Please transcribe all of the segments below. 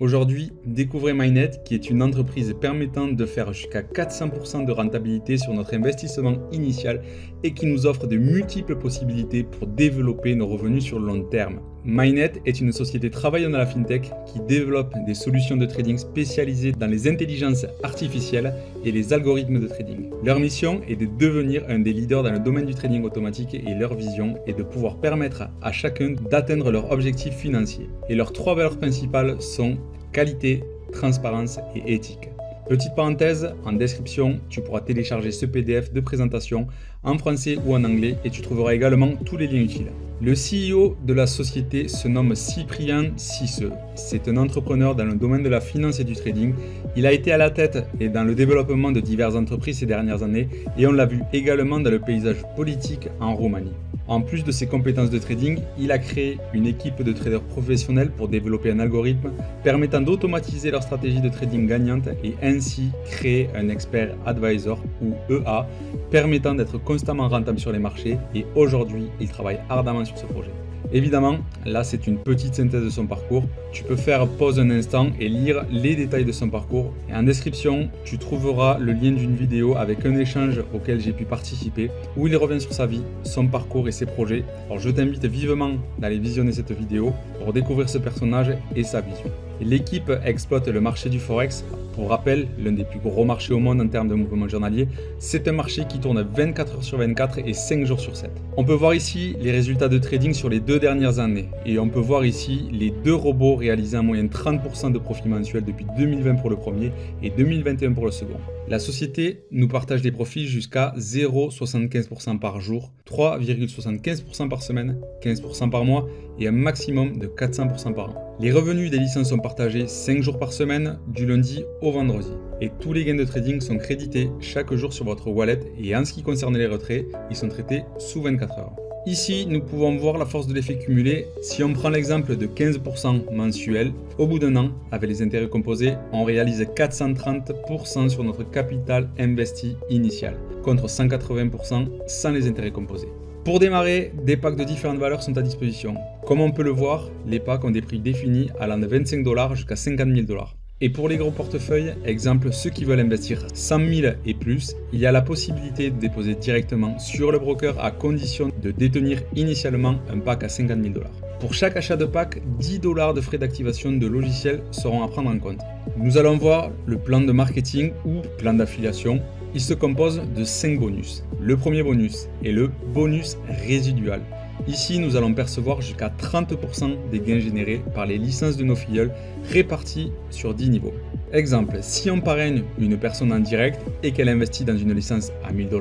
Aujourd'hui, découvrez MyNet, qui est une entreprise permettant de faire jusqu'à 400% de rentabilité sur notre investissement initial et qui nous offre de multiples possibilités pour développer nos revenus sur le long terme. MyNet est une société travaillant dans la fintech qui développe des solutions de trading spécialisées dans les intelligences artificielles et les algorithmes de trading. Leur mission est de devenir un des leaders dans le domaine du trading automatique et leur vision est de pouvoir permettre à chacun d'atteindre leurs objectifs financiers. Et leurs trois valeurs principales sont qualité, transparence et éthique. Petite parenthèse, en description, tu pourras télécharger ce PDF de présentation en français ou en anglais et tu trouveras également tous les liens utiles. Le CEO de la société se nomme Cyprien Cisseux. C'est un entrepreneur dans le domaine de la finance et du trading. Il a été à la tête et dans le développement de diverses entreprises ces dernières années et on l'a vu également dans le paysage politique en Roumanie. En plus de ses compétences de trading, il a créé une équipe de traders professionnels pour développer un algorithme permettant d'automatiser leur stratégie de trading gagnante et ainsi créer un expert advisor ou EA permettant d'être constamment rentable sur les marchés et aujourd'hui il travaille ardemment sur ce projet. Évidemment, là c'est une petite synthèse de son parcours. Tu peux faire pause un instant et lire les détails de son parcours. Et en description, tu trouveras le lien d'une vidéo avec un échange auquel j'ai pu participer où il revient sur sa vie, son parcours et ses projets. Alors je t'invite vivement d'aller visionner cette vidéo pour découvrir ce personnage et sa vision. L'équipe exploite le marché du Forex. Pour rappel, l'un des plus gros marchés au monde en termes de mouvements journaliers, c'est un marché qui tourne 24 heures sur 24 et 5 jours sur 7. On peut voir ici les résultats de trading sur les 2 dernières années et on peut voir ici les deux robots réaliser en moyenne 30% de profit mensuel depuis 2020 pour le premier et 2021 pour le second. La société nous partage des profits jusqu'à 0,75% par jour, 3,75% par semaine, 15% par mois et un maximum de 400% par an. Les revenus des licences sont partagés 5 jours par semaine, du lundi au vendredi. Et tous les gains de trading sont crédités chaque jour sur votre wallet et en ce qui concerne les retraits, ils sont traités sous 24 heures. Ici, nous pouvons voir la force de l'effet cumulé. Si on prend l'exemple de 15% mensuel, au bout d'un an, avec les intérêts composés, on réalise 430% sur notre capital investi initial, contre 180% sans les intérêts composés. Pour démarrer, des packs de différentes valeurs sont à disposition. Comme on peut le voir, les packs ont des prix définis allant de 25 $ jusqu'à 50 000 $. Et pour les gros portefeuilles, exemple ceux qui veulent investir 100 000 et plus, il y a la possibilité de déposer directement sur le broker à condition de détenir initialement un pack à 50 000 $. Pour chaque achat de pack, 10 $ de frais d'activation de logiciels seront à prendre en compte. Nous allons voir le plan de marketing ou plan d'affiliation. Il se compose de 5 bonus. Le premier bonus est le bonus résidual. Ici, nous allons percevoir jusqu'à 30% des gains générés par les licences de nos filleuls répartis sur 10 niveaux. Exemple, si on parraine une personne en direct et qu'elle investit dans une licence à 1000 $,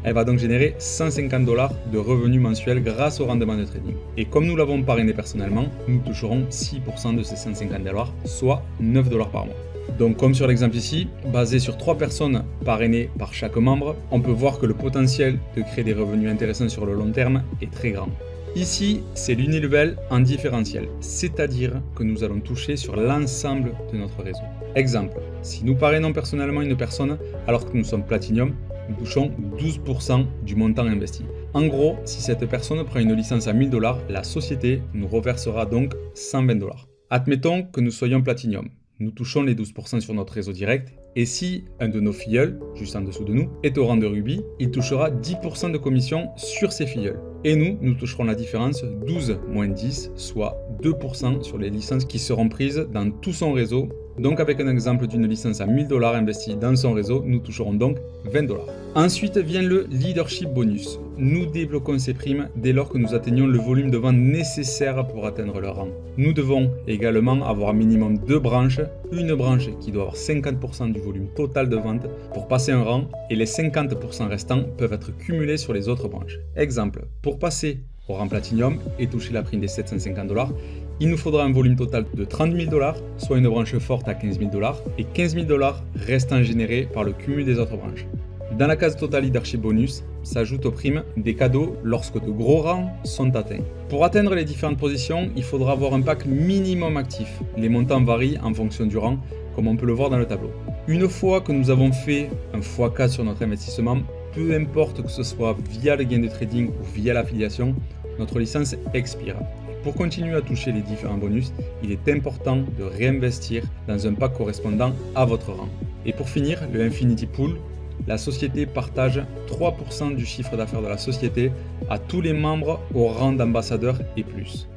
elle va donc générer 150 $ de revenus mensuels grâce au rendement de trading. Et comme nous l'avons parrainé personnellement, nous toucherons 6% de ces 150 $, soit 9 $ par mois. Donc comme sur l'exemple ici, basé sur 3 personnes parrainées par chaque membre, on peut voir que le potentiel de créer des revenus intéressants sur le long terme est très grand. Ici, c'est l'unilevel en différentiel, c'est-à-dire que nous allons toucher sur l'ensemble de notre réseau. Exemple, si nous parrainons personnellement une personne alors que nous sommes Platinum, nous touchons 12% du montant investi. En gros, si cette personne prend une licence à 1000 $, la société nous reversera donc 120 $. Admettons que nous soyons Platinum. Nous touchons les 12% sur notre réseau direct et si un de nos filleuls, juste en dessous de nous, est au rang de Ruby, il touchera 10% de commission sur ses filleuls. Et nous toucherons la différence 12 moins 10, soit 2% sur les licences qui seront prises dans tout son réseau. Donc avec un exemple d'une licence à 1000 $ investie dans son réseau, nous toucherons donc 20 $. Ensuite vient le leadership bonus. Nous débloquons ces primes dès lors que nous atteignons le volume de vente nécessaire pour atteindre le rang. Nous devons également avoir minimum 2 branches, une branche qui doit avoir 50% du volume total de vente pour passer un rang et les 50% restants peuvent être cumulés sur les autres branches. Exemple, pour passer au rang Platinum et toucher la prime des 750 $, il nous faudra un volume total de 30 000 $, soit une branche forte à 15 000 $ et 15 000 $ restant générés par le cumul des autres branches. Dans la case Total Leadership Bonus, s'ajoutent aux primes des cadeaux lorsque de gros rangs sont atteints. Pour atteindre les différentes positions, il faudra avoir un pack minimum actif. Les montants varient en fonction du rang, comme on peut le voir dans le tableau. Une fois que nous avons fait un x4 sur notre investissement, peu importe que ce soit via le gain de trading ou via l'affiliation, notre licence expire. Pour continuer à toucher les différents bonus, il est important de réinvestir dans un pack correspondant à votre rang. Et pour finir, le Infinity Pool, la société partage 3% du chiffre d'affaires de la société à tous les membres au rang d'ambassadeur et plus.